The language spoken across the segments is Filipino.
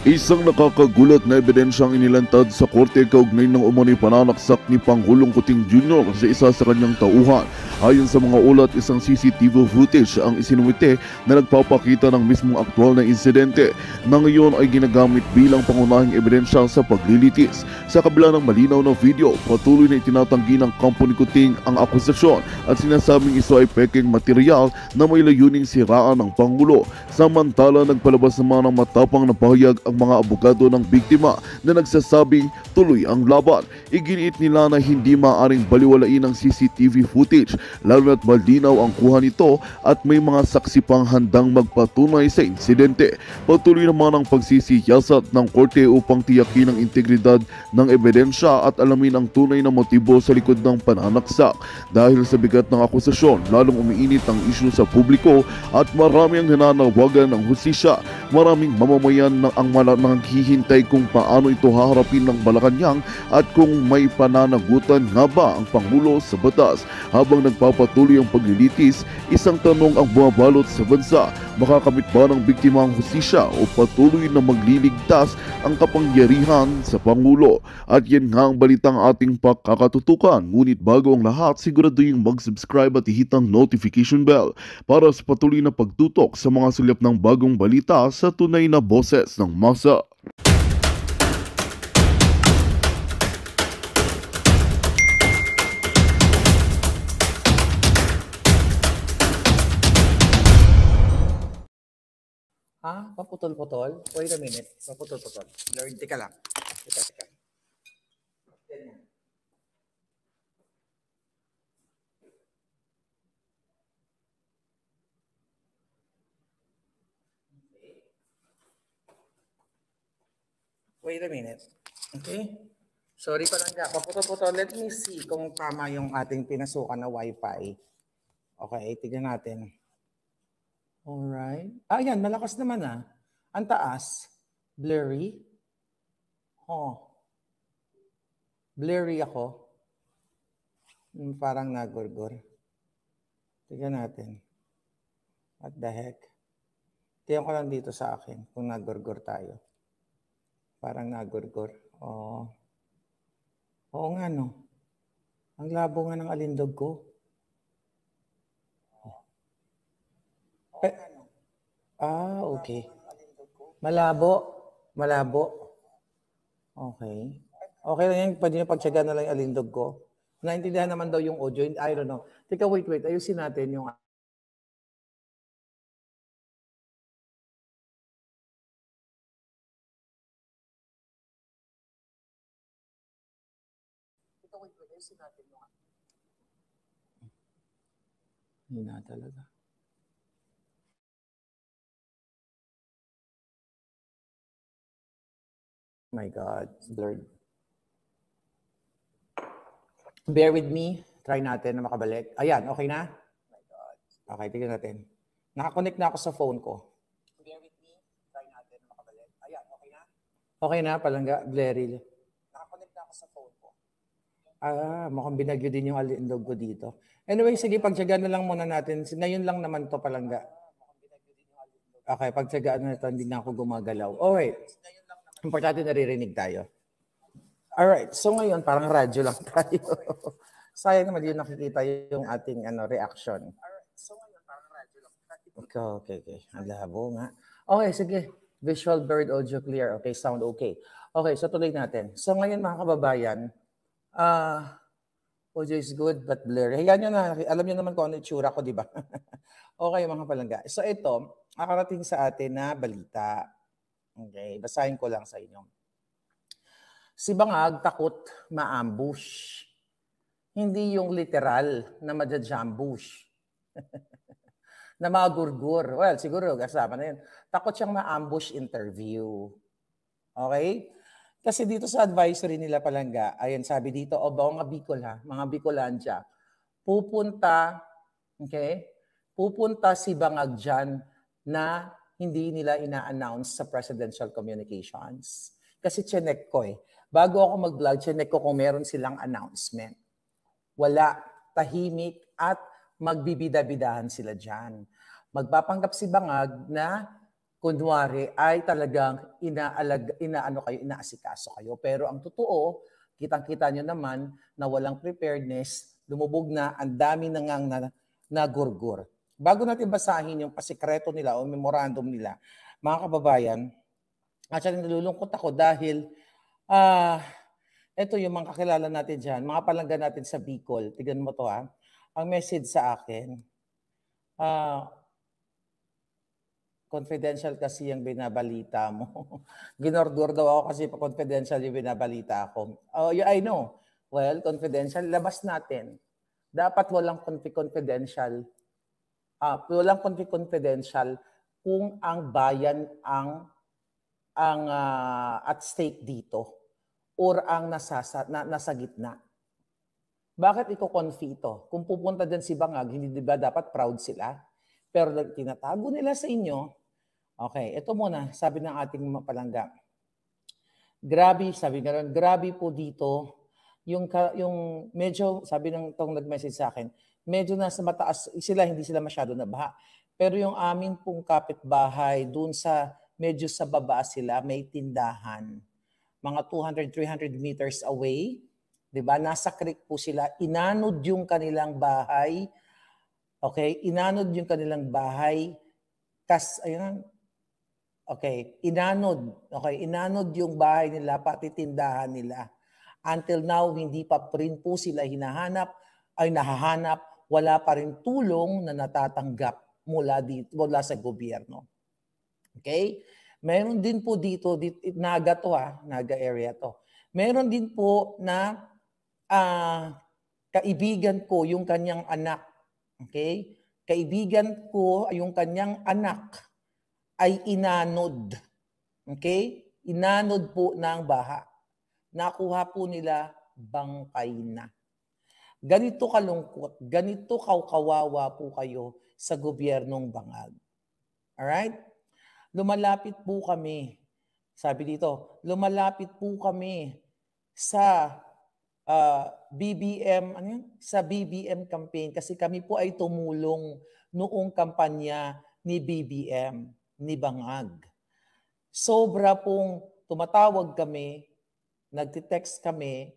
Isang nakakagulat na ebidensyang inilantad sa korte kaugnay ng umano'y pananaksak ni Pangulong Kuting Jr. sa isa sa kanyang tauhan. Ayon sa mga ulat, isang CCTV footage ang isinumite na nagpapakita ng mismong aktwal na insidente na ngayon ay ginagamit bilang pangunahing ebidensya sa paglilitis. Sa kabila ng malinaw na video, patuloy na itinatanggi ng kampo ni Kuting ang akusasyon at sinasabing ito ay peking material na may layuning siraan ng Pangulo. Samantala, nagpalabas naman ng matapang na pahayag ang mga abogado ng biktima na nagsasabing tuloy ang laban. Iginiit nila na hindi maaaring baliwalain ang CCTV footage lalo na't malinaw ang kuha nito at may mga saksi pang handang magpatunay sa insidente. Patuloy naman ang pagsisiyasat ng korte upang tiyakin ang integridad ng ebidensya at alamin ang tunay na motibo sa likod ng pananaksak. Dahil sa bigat ng akusasyon, lalong umiinit ang isyu sa publiko at marami ang nananawagan ng hustisya. Maraming mamamayan na ang naghihintay kung paano ito haharapin ng Malacanang at kung may pananagutan nga ba ang Pangulo sa batas. Habang nagpapatuloy ang paglilitis, isang tanong ang bumabalot sa bansa: makakamit ba ng biktima ang hustisya o patuloy na magliligtas ang kapangyarihan sa Pangulo? At yan nga ang balitang ating pakakatutukan. Ngunit bago ang lahat, siguraduhin mag-subscribe at i-hit ang notification bell para sa patuloy na pagtutok sa mga sulap ng bagong balita sa tunay na boses ng masa. Paputol-putol? Wait a minute. Paputol-putol. Lord, teka lang. Teka. Ganyan. Wait a minute. Okay? Sorry pa lang ka. Paputol-putol. Let me see kung tama yung ating pinasukan na Wi-Fi. Okay, tignan natin. Alright. Yan, malakas naman ah. Ang taas. Blurry. Blurry ako. Parang nagurgur. Tignan natin. What the heck? Tignan ko lang dito sa akin kung nagurgur tayo. Parang nagurgur. Oo nga no. Ang labo nga ng alindog ko. Okay. Malabo. Okay. Okay lang yan. Pwede nyo pagtsaga na lang yung alindog ko. Naintindihan naman daw yung audio. I don't know. Teka, wait. Ayusin natin yung... Ayusin natin yung... Hindi na talaga. My God, it's blurred. Bear with me. Try natin na makabalik. Ayan, okay na? My God. Okay, tignan natin. Nakakonect na ako sa phone ko. Bear with me. Try natin na makabalik. Ayan, okay na? Okay na, palangga, blurry. Nakakonect na ako sa phone ko. Mukhang binagyo din yung alindog ko dito. Anyway, sige, pagtsagaan na lang muna natin. Ngayon lang naman to palangga. Okay, pagtsagaan na ito, hindi na ako gumagalaw. Okay. Importante naririnig tayo. Alright, so ngayon parang radyo lang tayo. Sayang naman yun nakikita yung ating reaction. Alright, so ngayon parang radyo lang tayo. Okay. Ang labo nga. Okay, sige. Visual, bird, audio clear. Okay, sound okay. Okay, so tuloy natin. So ngayon mga kababayan, audio is good but blurry. Hayaan nyo na, alam nyo naman kung ano itsura ko, di ba? Okay mga palangga. So ito, nakarating sa atin na balita. Okay, basahin ko lang sa inyo. Si Bangag takot ma-ambush. Hindi yung literal na madja-jambush. Na magurgur. Well, siguro kasama na yun. Takot siyang ma-ambush interview. Okay? Kasi dito sa advisory nila palangga, ayan sabi dito, mga Bicol ha, mga Bicolansya, pupunta si Bangag dyan na hindi nila ina-announce sa presidential communications. Kasi chinek ko Bago ako mag-vlog, chinek ko kung meron silang announcement. Wala, tahimik at magbibida-bidahan sila dyan. Magpapanggap si Bangag na kunwari ay talagang inaasikaso kayo. Pero ang totoo, kitang-kita nyo naman na walang preparedness, lumubog na, ang dami na gurgur. Bago natin basahin yung pasikreto nila o memorandum nila, mga kababayan, actually nalulungkot ako dahil ito yung mga kakilala natin dyan, mga palangga natin sa Bicol. Tignan mo to ha. Ang message sa akin, confidential kasi yung binabalita mo. Ginordur daw ako kasi confidential yung binabalita ako. Oh, yeah, I know. Well, confidential, labas natin. Dapat walang confidential. Walang confidential kung ang bayan ang at stake dito or ang nasa gitna. Bakit iko-confi ito? Kung pupunta din si Bangag, hindi ba dapat proud sila? Pero tinatago nila sa inyo. Okay, ito muna, sabi ng ating palangga. Grabe, sabi nga ron, grabe po dito. Yung medyo, sabi ng itong nag-message sa akin, medyo nasa mataas, hindi sila masyado nabaha. Pero yung amin pong kapitbahay, dun sa, medyo sa baba sila, may tindahan. Mga 200, 300 meters away, diba? Nasa creek po sila, inanod yung kanilang bahay. Okay, inanod yung kanilang bahay. Inanod yung bahay nila, pati tindahan nila. Until now, hindi pa rin po sila nahahanap, wala pa rin tulong na natatanggap mula sa gobyerno. Okay? Meron din po dito Naga area to. Meron din po na kaibigan ko yung kanyang anak. Okay? Kaibigan ko yung kanyang anak ay inanod. Okay? Inanod po ng baha. Nakuha po nila bangkay na. Ganito kalungkot, ganito kawawa po kayo sa gobyernong Bangag. Alright? Lumalapit po kami, sabi dito, lumalapit po kami sa BBM campaign kasi kami po ay tumulong noong kampanya ni BBM, ni Bangag. Sobra pong tumatawag kami, nagtitext kami,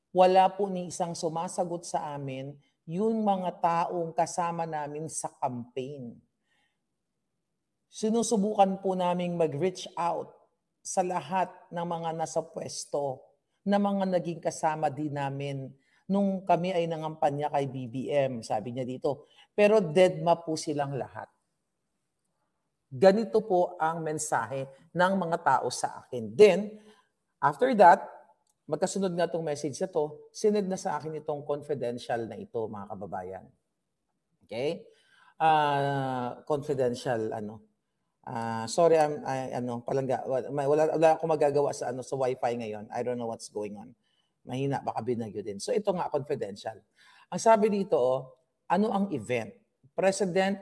wala po ni isang sumasagot sa amin yung mga taong kasama namin sa campaign. Sinusubukan po naming mag-reach out sa lahat ng mga nasa pwesto na mga naging kasama din namin nung kami ay nangampanya kay BBM, sabi niya dito. Pero deadma po silang lahat. Ganito po ang mensahe ng mga tao sa akin. Then, after that, magkasunod nga itong message na to, sinend na sa akin itong confidential na ito, mga kababayan. Okay? Confidential, sorry, palangga, wala akong magagawa sa Wi-Fi ngayon. I don't know what's going on. Mahina, baka binagyo din. So ito nga, confidential. Ang sabi dito, ano ang event? President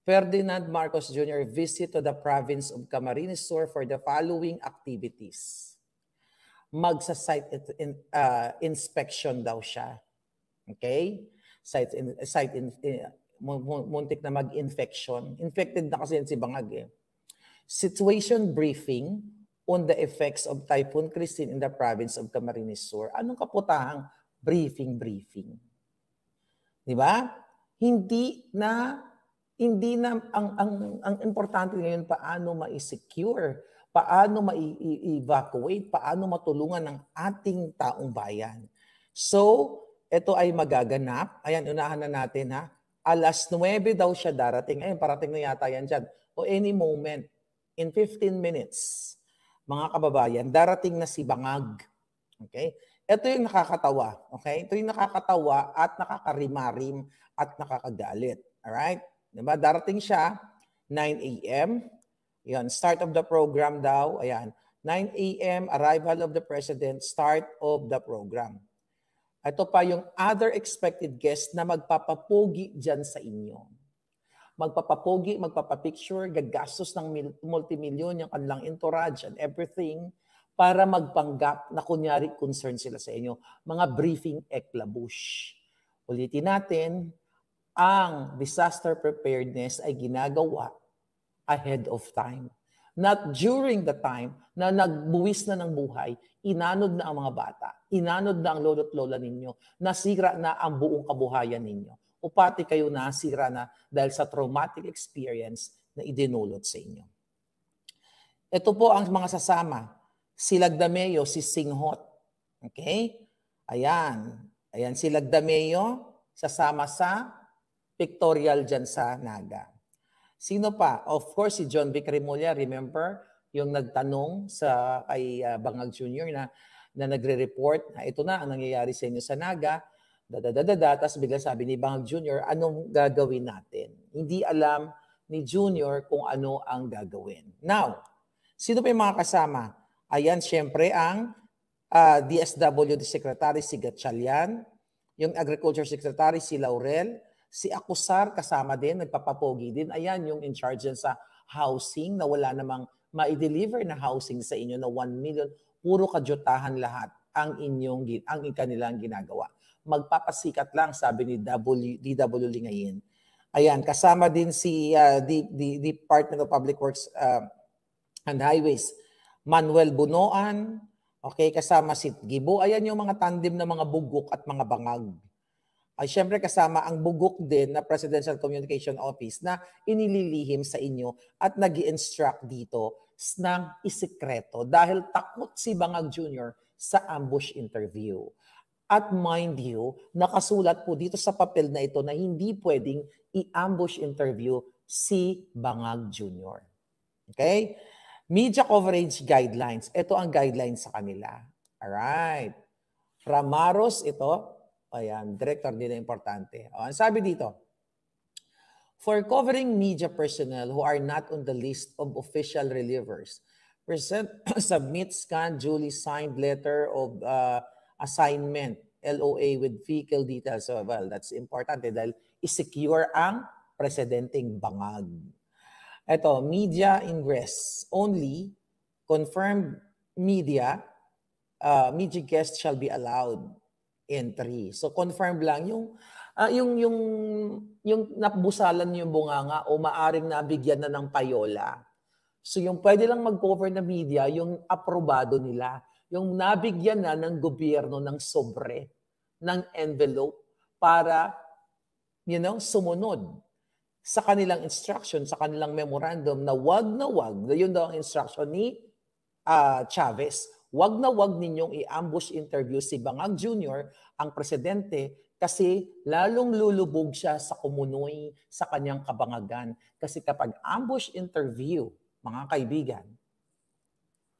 Ferdinand Marcos Jr. visit to the province of Camarines Sur for the following activities. Magsa-site inspection daw siya. Okay? Muntik na mag-infection. Infected na kasi si Bangag eh. Situation briefing on the effects of Typhoon Christine in the province of Camarines Sur. Anong kaputahang briefing? Di ba? Hindi na ang importante ngayon paano ma-secure, paano ma-evacuate, paano matulungan ng ating taong bayan. So, ito ay magaganap. Ayan, unahan na natin ha. Alas 9 daw siya darating. Ayun, parating na yata yan dyan. O any moment, in 15 minutes, mga kababayan, darating na si Bangag. Okay? Ito yung nakakatawa. Okay? Ito yung nakakatawa at nakakarimarim at nakakagalit. Alright? Diba? Darating siya, 9 a.m. Yan, start of the program daw. Ayan, 9 a.m. arrival of the President, start of the program. Ito pa yung other expected guest na magpapapogi dyan sa inyo. Magpapapogi, magpapapicture, gagastos ng multimilyon yung kanilang entourage and everything para magpanggap na kunyari concerned sila sa inyo. Mga briefing eklabush. Ulitin natin, ang disaster preparedness ay ginagawa ahead of time. Not during the time na nagbuwis na ng buhay, inanod na ang mga bata, inanod na ang lolo't lola ninyo, nasira na ang buong kabuhayan ninyo. O pati kayo nasira na dahil sa traumatic experience na idinulot sa inyo. Ito po ang mga sasama. Si Lagdameo, si Singhot. Okay? Ayan. Ayan si Lagdameo, sasama sa pictorial dyan sa Naga. Sino pa? Of course, si John Vic Remulla, remember? Yung nagtanong sa kay Bangag Jr. na nagre-report na ito na ang nangyayari sa inyo sa Naga, tapos bigla sabi ni Bangag Jr., anong gagawin natin? Hindi alam ni Junior kung ano ang gagawin. Now, sino pa yung mga kasama? Ayan, syempre ang DSWD Secretary si Gatchalian, yung Agriculture Secretary si Laurel, si Acusar kasama din, nagpapapogi din. Ayan yung in charge sa housing na wala namang ma-deliver na housing sa inyo na 1 million. Puro kadyutahan lahat ang kanilang ginagawa. Magpapasikat lang, sabi ni DW Lingayin. Ayan, kasama din si Department of Public Works and Highways, Manuel Bunoan, okay, kasama si Gibo. Ayan yung mga tandem na mga bugok at mga bangag. Ay syempre kasama ang bugok din na Presidential Communication Office na inililihim sa inyo at nag-i-instruct dito ng isikreto dahil takot si Bangag Jr. sa ambush interview. At mind you, nakasulat po dito sa papel na ito na hindi pwedeng i-ambush interview si Bangag Jr. Okay? Media coverage guidelines. Ito ang guidelines sa kanila. Alright. From Maros, ito. Ayan, director din na importante. Ang sabi dito, for covering media personnel who are not on the list of official relievers, submit scanned, duly signed letter of assignment, LOA with vehicle details. So, well, that's important dahil isecure ang presidenteng Bangag. Ito, media ingress. Only confirmed media guests shall be allowed entry. So confirm lang yung nabusalan yung bunganga o maaring nabigyan na ng payola. So yung pwede lang mag-cover na media, yung aprobado nila, yung nabigyan na ng gobyerno ng sobre, ng envelope para sumunod sa kanilang instruction, sa kanilang memorandum na wag, yun daw ang instruction ni Chavez. Wag na wag ninyong i-ambush interview si Bangag Jr., ang presidente, kasi lalong lulubog siya sa kumunoy sa kanyang kabangagan. Kasi kapag ambush interview, mga kaibigan,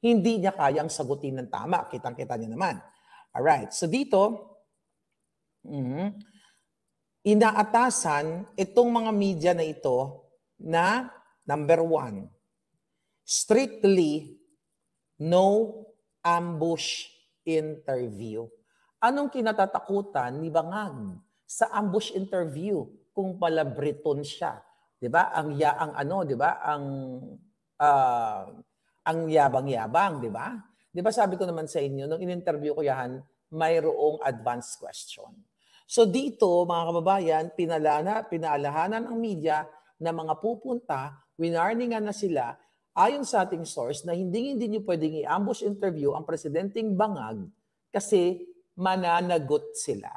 hindi niya kayang sagutin ng tama. Kitang-kita niya naman. Alright, so dito, inaatasan itong mga media na ito na number 1, strictly no ambush interview. Anong kinatatakutan ni Bangag sa ambush interview kung pala Briton siya? 'Di ba? Ang yabang-yabang, 'di ba? 'Di ba sabi ko naman sa inyo nung in-interview ko yan, mayroong advanced question. So dito, mga kababayan, pinaalahanan ng media na mga pupunta, winarningan na sila ayon sa ating source na hindi niyo pwedeng i-ambush interview ang presidenteng Bangag kasi mananagot sila.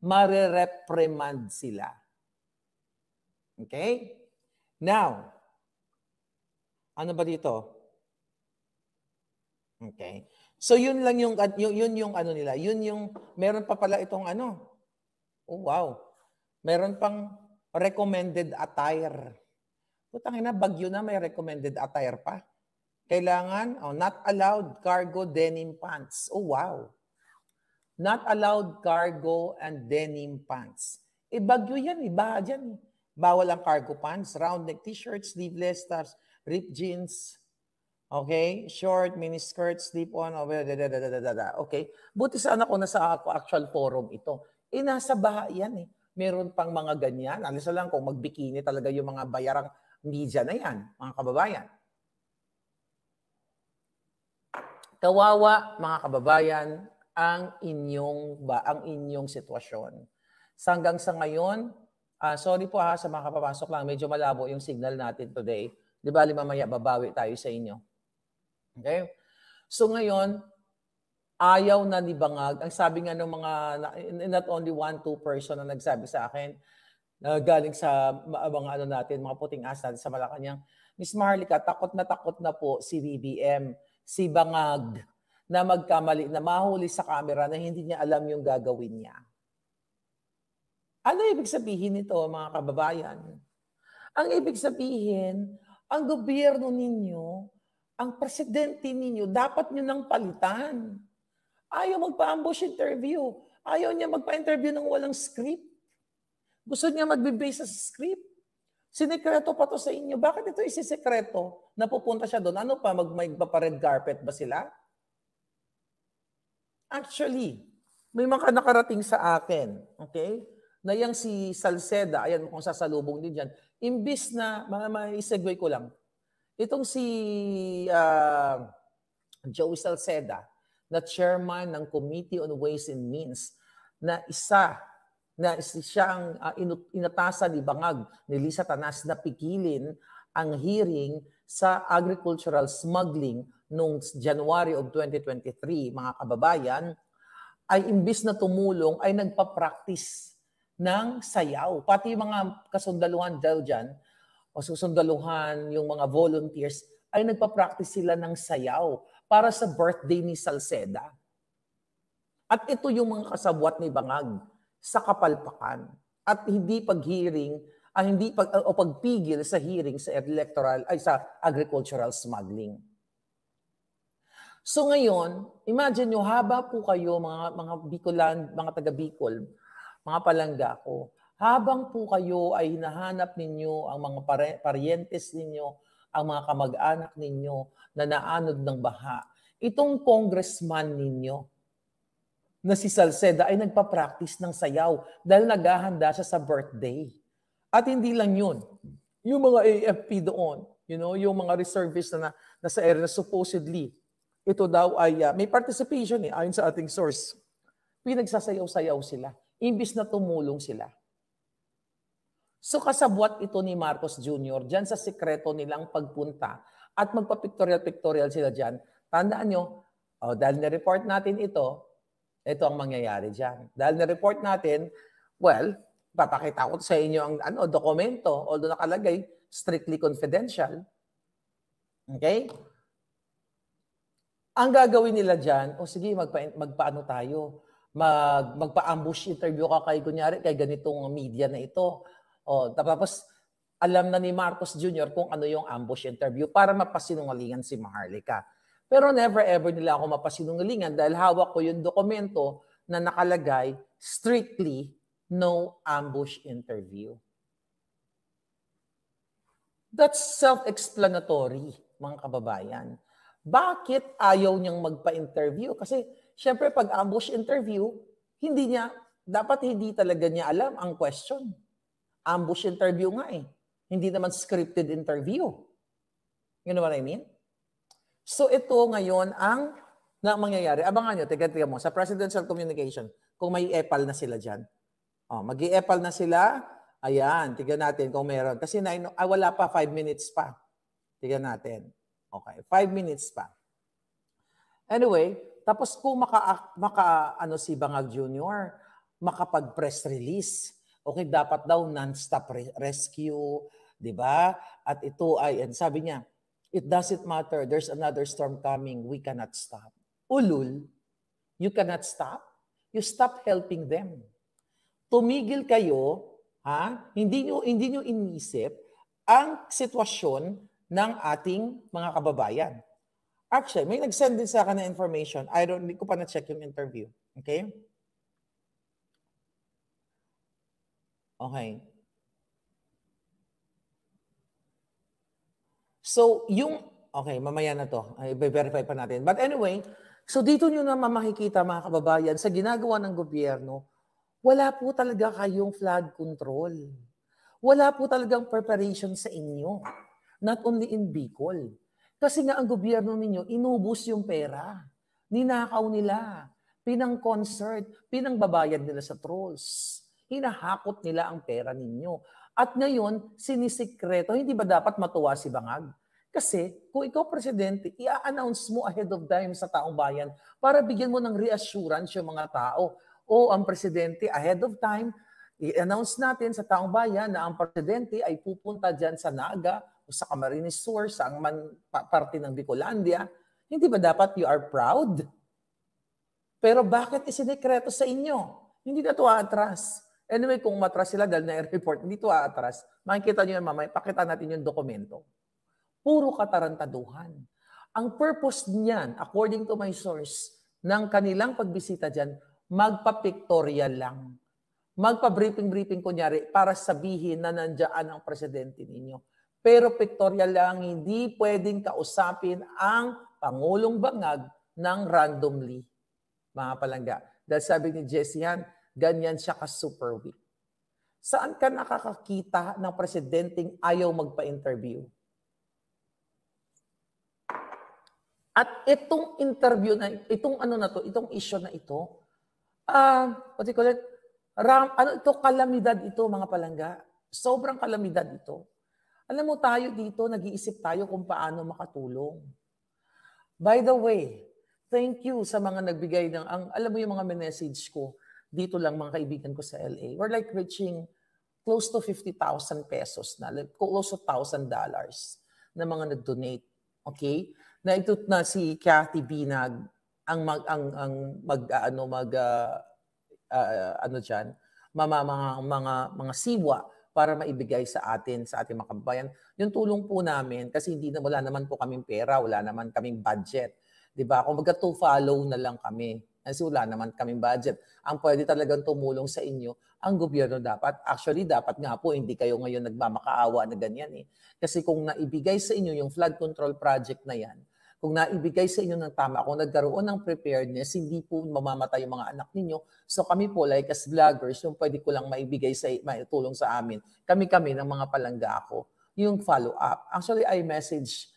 Marereprimand sila. Okay? Now, ano ba dito? Okay. So yun lang yung ano nila. Yun yung meron pa pala itong ano. Oh wow. Meron pang recommended attire. Putang ina, bagyo na may recommended attire pa. Kailangan, not allowed cargo denim pants. Oh, wow. Not allowed cargo and denim pants. Bagyo yan, iba dyan. Bawal ang cargo pants, round neck t-shirts, sleeveless tops, ripped jeans, okay, short, mini skirt, slip-on, okay. Buti sana ako nasa actual forum ito. Nasa baha yan eh. Meron pang mga ganyan. Alis lang kung magbikini talaga yung mga bayarang media na yan, mga kababayan. Kawawa, mga kababayan, ang inyong sitwasyon. Hanggang sa ngayon, sorry po sa mga kapapasok lang, medyo malabo yung signal natin today. Di ba, mamaya babawi tayo sa inyo. Okay? So ngayon, ayaw na ni Bangag. Ang sabi nga ng mga, not only 1-2 person na nagsabi sa akin, na galing sa mga ano natin, mga puting asa sa Malacanang, Miss Maharlika, takot na po si BBM, si Bangag, na magkamali, na mahuli sa camera na hindi niya alam yung gagawin niya. Ano ibig sabihin nito, mga kababayan? Ang ibig sabihin, ang gobyerno ninyo, ang presidente ninyo, dapat nyo nang palitan. Ayaw magpa-ambush interview. Ayaw niya magpa-interview ng walang script. Gusto niya magbe-base sa script. Sinikreto pa to sa inyo. Bakit ito isisekreto? Napupunta siya doon. Ano pa? Magpa-red carpet ba sila? Actually, may mga nakarating sa akin. Okay? Na yang si Salceda, ayan kung sasalubong din dyan. Imbis na, may segue ko lang. Itong si Joey Salceda, na chairman ng Committee on Ways and Means, na siya ang inatasan ni Bangag, ni Lisa Tanas, na pikilin ang hearing sa agricultural smuggling noong January of 2023, mga kababayan, ay imbis na tumulong, ay nagpa-practice ng sayaw. Pati yung mga kasundaluhan dyan, o susundaluhan, yung mga volunteers, ay nagpa-practice sila ng sayaw para sa birthday ni Salceda. At ito yung mga kasabwat ni Bangag sa kapalpakan. At hindi pag-hearing, pagpigil sa hearing sa electoral, ay sa agricultural smuggling. So ngayon, imagine nyo, haba po kayo, mga Bicolan, mga taga-Bicol, mga palangga ko, habang po kayo ay hinahanap ninyo ang mga parientes ninyo, ang mga kamag-anak ninyo na naanod ng baha, itong congressman ninyo na si Salceda ay nagpa-practice ng sayaw dahil naghahanda siya sa birthday. At hindi lang yun. Yung mga AFP doon, yung mga reservists na nasa area na supposedly, ito daw ay may participation ayon sa ating source. Pinagsasayaw-sayaw sila. Imbis na tumulong sila. So kasabwat ito ni Marcos Jr. dyan sa sekreto nilang pagpunta at magpa-pictorial sila dyan. Tandaan nyo, dahil na-report natin ito ang mangyayari dyan. Dahil na-report natin, well, papakita ko sa inyo ang dokumento, although nakalagay, strictly confidential. Okay? Ang gagawin nila dyan, sige, magpaano tayo? Magpa-ambush interview ka kunyari, kay ganitong media na ito. Tapos, alam na ni Marcos Jr. kung ano yung ambush interview para mapasinungalingan si Maharlika. Pero never ever nila ako mapasinungalingan dahil hawak ko yung dokumento na nakalagay strictly no ambush interview. That's self-explanatory, mga kababayan. Bakit ayaw niyang magpa-interview? Kasi syempre pag ambush interview, dapat hindi talaga niya alam ang question. Ambush interview nga Hindi naman scripted interview. You know what I mean? So ito ngayon ang mangyayari. Abangan nyo, tiga mo, sa presidential communication, kung may epal na sila dyan. Mag-i-epal na sila. Ayan, tignan natin kung meron. Kasi wala pa, 5 minutes pa. Tignan natin. Okay, 5 minutes pa. Anyway, tapos kung si Bangag Jr., makapag-press release. Okay, dapat daw non-stop rescue, di ba? At ito ay, sabi niya, it doesn't matter, there's another storm coming, we cannot stop. Ulul, you cannot stop? You stop helping them. Tumigil kayo, hindi nyo inisip ang sitwasyon ng ating mga kababayan. Actually, may nag-send din sa akin na information. Hindi ko pa na-check yung interview. Okay? Okay. So, mamaya na to. I-verify pa natin. But anyway, so dito nyo naman makikita mga kababayan, sa ginagawa ng gobyerno, wala po talaga kayong flood control. Wala po talagang preparation sa inyo. Not only in Bicol. Kasi nga ang gobyerno ninyo, inubos yung pera. Ninakaw nila. Pinang-concert, pinang-babayad nila sa trolls. Hinahakot nila ang pera ninyo. At ngayon, sinisikreto, hindi ba dapat matuwa si Bangag? Kasi kung ikaw presidente, i-announce mo ahead of time sa taong bayan para bigyan mo ng reassurance yung mga tao. O ang presidente ahead of time, i-announce natin sa taong bayan na ang presidente ay pupunta dyan sa Naga o sa Camarines Sur, sa parte ng Bicolandia. Hindi ba dapat you are proud? Pero bakit isinekreto sa inyo? Hindi na ito aatras. Anyway, kung matras sila dahil na-report, hindi ito aatras. Makikita nyo yan mamaya, pakita natin yung dokumento. Puro katarantaduhan. Ang purpose niyan, according to my source, ng kanilang pagbisita dyan, magpa-pictorial lang. Magpa-briefing-briefing kunyari para sabihin na nandiyan ang presidente ninyo. Pero pictorial lang, hindi pwedeng kausapin ang Pangulong Bangag ng randomly. Mga palangga. Dahil sabi ni Jessie Han, ganyan siya ka-super weak. Saan ka nakakakita ng presidenteng ayaw magpa-interview? At itong interview na, itong ano na to, itong issue na ito, what do you call it? Kalamidad ito, mga palangga. Sobrang kalamidad ito. Alam mo tayo dito, nag-iisip tayo kung paano makatulong. By the way, thank you sa mga nagbigay ng, alam mo yung mga message ko, dito lang mga kaibigan ko sa LA. We're like reaching close to 50,000 pesos na, like close to $1,000 na mga nag-donate. Okay? Na ito na si Cathy Binag ang mga siwa para maibigay sa ating mga kababayan. Yung tulong po namin kasi wala naman po kaming pera, wala naman kaming budget. 'Di ba? Kung to follow na lang kami. Kasi wala naman kaming budget. Ang pwede talagang tumulong sa inyo, ang gobyerno dapat. Actually, dapat nga po, hindi kayo ngayon nagmamakaawa na ganyan eh. Kasi kung naibigay sa inyo yung flood control project na yan, kung naibigay sa inyo ng tama, kung nagkaroon ng preparedness, hindi po mamamatay yung mga anak ninyo. So kami po, like as vloggers, yung pwede ko lang maitulong sa amin, kami ng mga palangga ako, yung follow-up. Actually, I message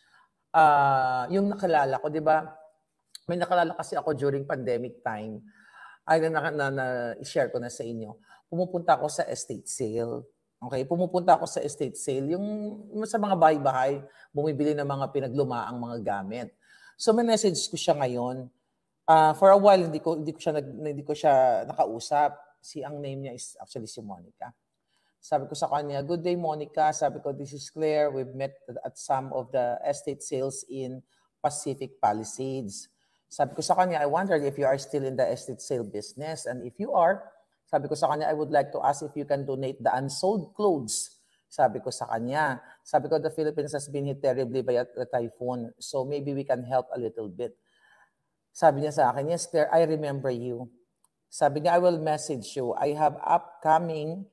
yung nakilala ko, di ba? May nakalala kasi ako during pandemic time. Ay, na-share ko na sa inyo. Pumupunta ako sa estate sale. Okay? Pumupunta ako sa estate sale. Yung sa mga bahay-bahay, bumibili ng mga pinaglumaang mga gamit. So, may message ko siya ngayon. For a while, hindi ko siya nakausap. Ang name niya is actually si Monica. Sabi ko sa kanya, "Good day, Monica." Sabi ko, "This is Claire. We've met at some of the estate sales in Pacific Palisades." Sabi ko sa kanya, "I wondered if you are still in the estate sale business. And if you are," sabi ko sa kanya, "I would like to ask if you can donate the unsold clothes." Sabi ko sa kanya. Sabi ko, "The Philippines has been hit terribly by a typhoon. So maybe we can help a little bit." Sabi niya sa akin, "Yes, Claire, I remember you." Sabi niya, "I will message you. I have upcoming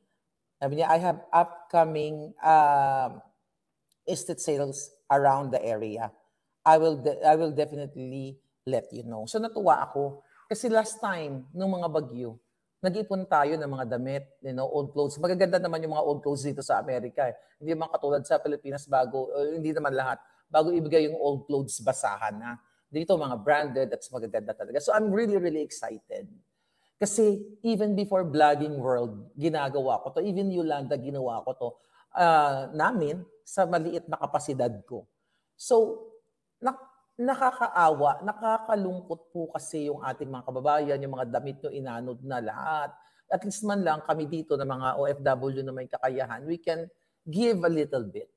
estate sales around the area. I will definitely let you know." So natuwa ako. Kasi last time, nung mga bagyo, nag-ipon tayo ng mga damit, old clothes. Magaganda naman yung mga old clothes dito sa Amerika. Hindi naman katulad sa Pilipinas hindi naman lahat. Bago ibigay yung old clothes, basahan na. Dito mga branded at magaganda talaga. So I'm really, really excited. Kasi even before vlogging world, ginagawa ko to. Even Yolanda, ginawa ko to namin sa maliit na kapasidad ko. So, nakakaawa, nakakalungkot po kasi yung ating mga kababayan, yung mga damit nyo inanod na lahat. At least man lang kami dito na mga OFW na may kakayahan, we can give a little bit.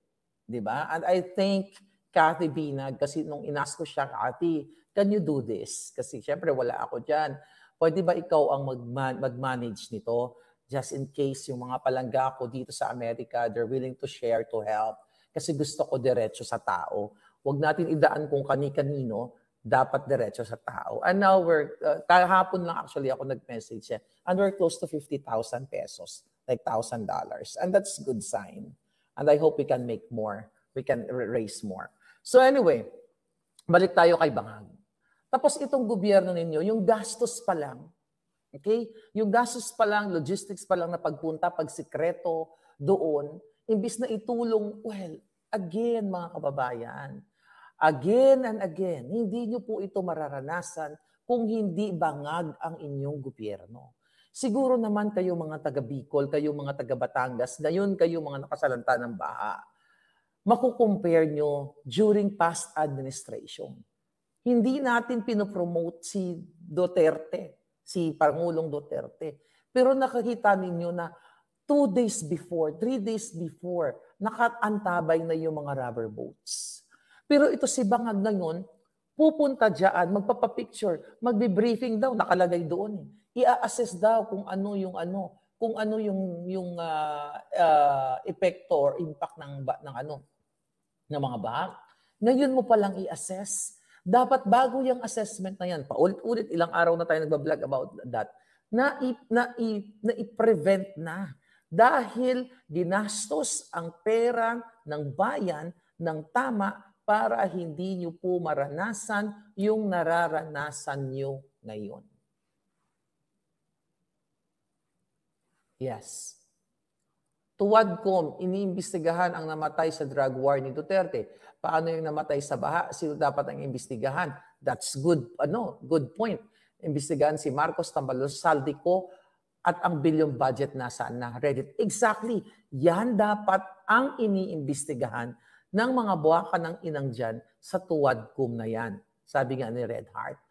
Diba? And I thank Cathy Binag kasi nung inask ko siya, "Cathy, can you do this?" Kasi syempre wala ako dyan. Pwede ba ikaw ang mag-manage nito? Just in case yung mga palangga ko dito sa Amerika, they're willing to share, to help. Kasi gusto ko diretso sa tao. Huwag natin idaan kung kani-kanino, dapat diretso sa tao. And now kahapon lang actually ako nag-message and we're close to 50,000 pesos, like $1,000. And that's a good sign. And I hope we can make more. We can raise more. So anyway, balik tayo kay Bangag. Tapos itong gobyerno ninyo, yung gastos pa lang, okay? Yung gastos pa lang, logistics pa lang na pagpunta, pagsikreto doon, imbis na itulong, well, again mga kababayan, again and again, hindi nyo po ito mararanasan kung hindi bangag ang inyong gobyerno. Siguro naman kayo mga taga Bicol, kayo mga taga Batangas, ngayon kayo mga nakasalanta ng baha. makukompare nyo during past administration. Hindi natin pinopromote si Duterte, si Pangulong Duterte. Pero nakakita ninyo na 2 days before, 3 days before, nakaantabay na yung mga rubber boats. Pero ito si Bangag ngayon, pupunta dyan, magpapapicture, magbe-briefing daw, nakalagay doon. I-assess daw kung ano yung epekto or impact ng mga baha. Ngayon mo palang i-assess. Dapat bago yung assessment na yan, paulit-ulit, ilang araw na tayo nagbablog about that, na i-prevent na. Dahil ginastos ang pera ng bayan ng tama para hindi nyo po maranasan yung nararanasan nyo ngayon. Yes. Tuwadcom, iniimbestigahan ang namatay sa drug war ni Duterte. Paano yung namatay sa baha? Sino dapat ang imbestigahan? That's good, good point. Imbestigahan si Marcos, Tambalos, Saldico, at ang bilyong budget nasaan na Reddit. Exactly. Yan dapat ang iniimbestigahan ng mga buwaka ng inang dyan sa Tuwadcom na yan. Sabi nga ni Red Heart.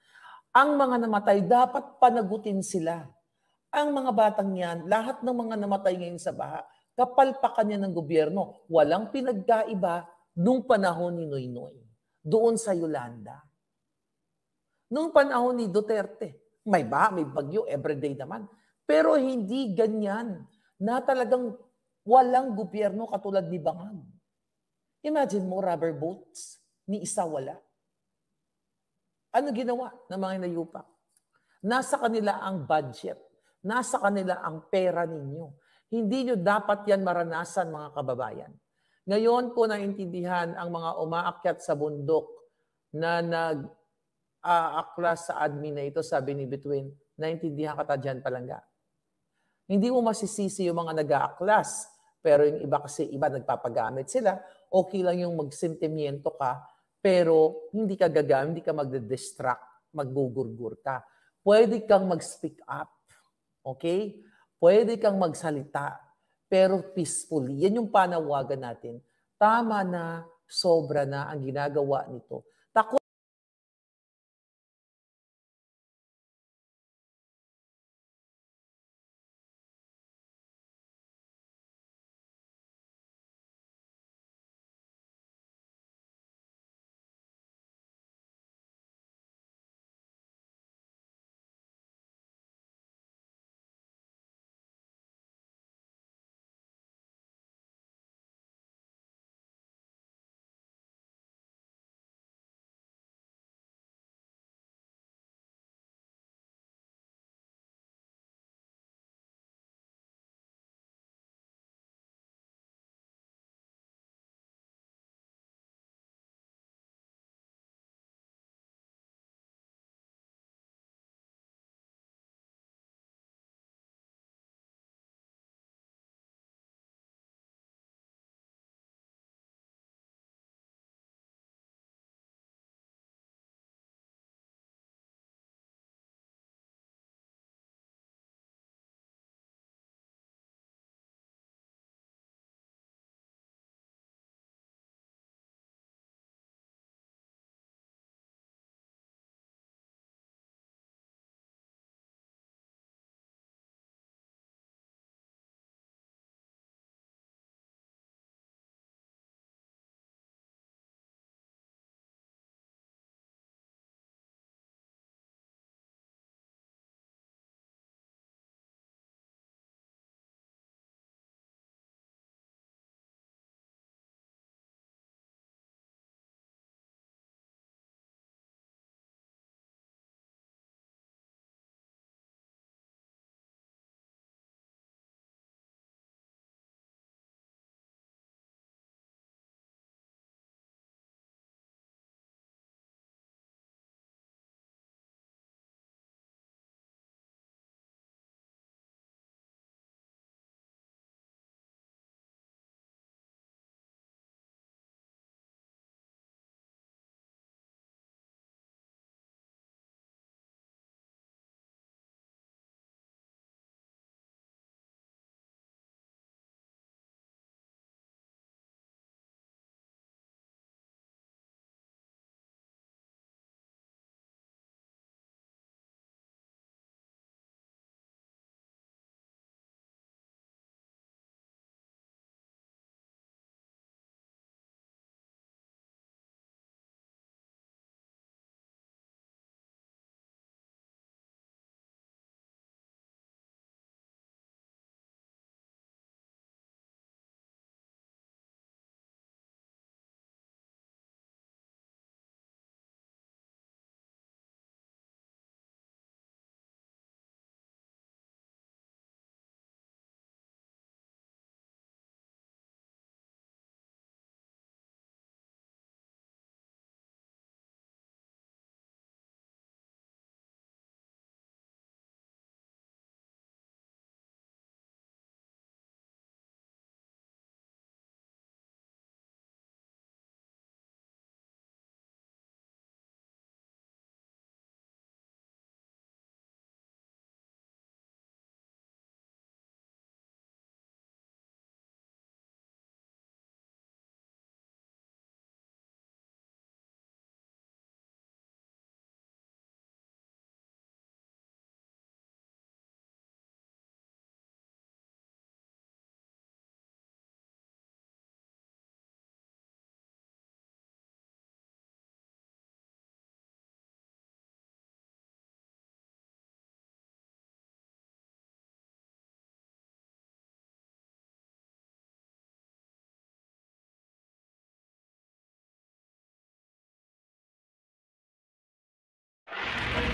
Ang mga namatay, dapat panagutin sila. Ang mga batang yan, lahat ng mga namatay ngayon sa baha, kapalpakan niya ng gobyerno. Walang pinagkaiba nung panahon ni Noynoy. Doon sa Yolanda. Nung panahon ni Duterte, may baha, may bagyo, everyday naman. Pero hindi ganyan na talagang walang gobyerno katulad ni Bangag. Imagine mo, rubber boats, ni isa wala. Ano ginawa ng mga inayupak? Nasa kanila ang budget. Nasa kanila ang pera ninyo. Hindi nyo dapat yan maranasan, mga kababayan. Ngayon ko naintindihan ang mga umaakyat sa bundok na nag-aaklas sa admin na ito, sabi ni Between, naintindihan ka ta dyan palangga. Hindi mo masisisi yung mga nag-aaklas, pero yung iba kasi nagpapagamit sila, okay lang yung magsentimiento ka, pero hindi ka gagamit, hindi ka magde-distract, maggugurgur ka. Pwede kang mag-speak up. Okay? Pwede kang magsalita, pero peacefully. Yan yung panawagan natin. Tama na, sobra na ang ginagawa nito.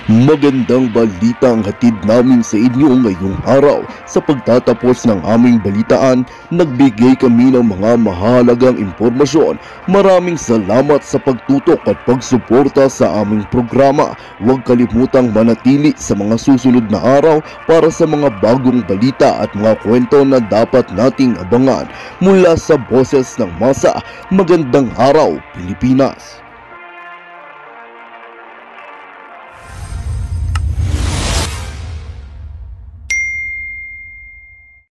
Magandang balita ang hatid namin sa inyo ngayong araw. Sa pagtatapos ng aming balitaan, nagbigay kami ng mga mahalagang impormasyon. Maraming salamat sa pagtutok at pagsuporta sa aming programa. Huwag kalimutang manatili sa mga susunod na araw para sa mga bagong balita at mga kwento na dapat nating abangan. Mula sa Boses ng Masa, magandang araw Pilipinas!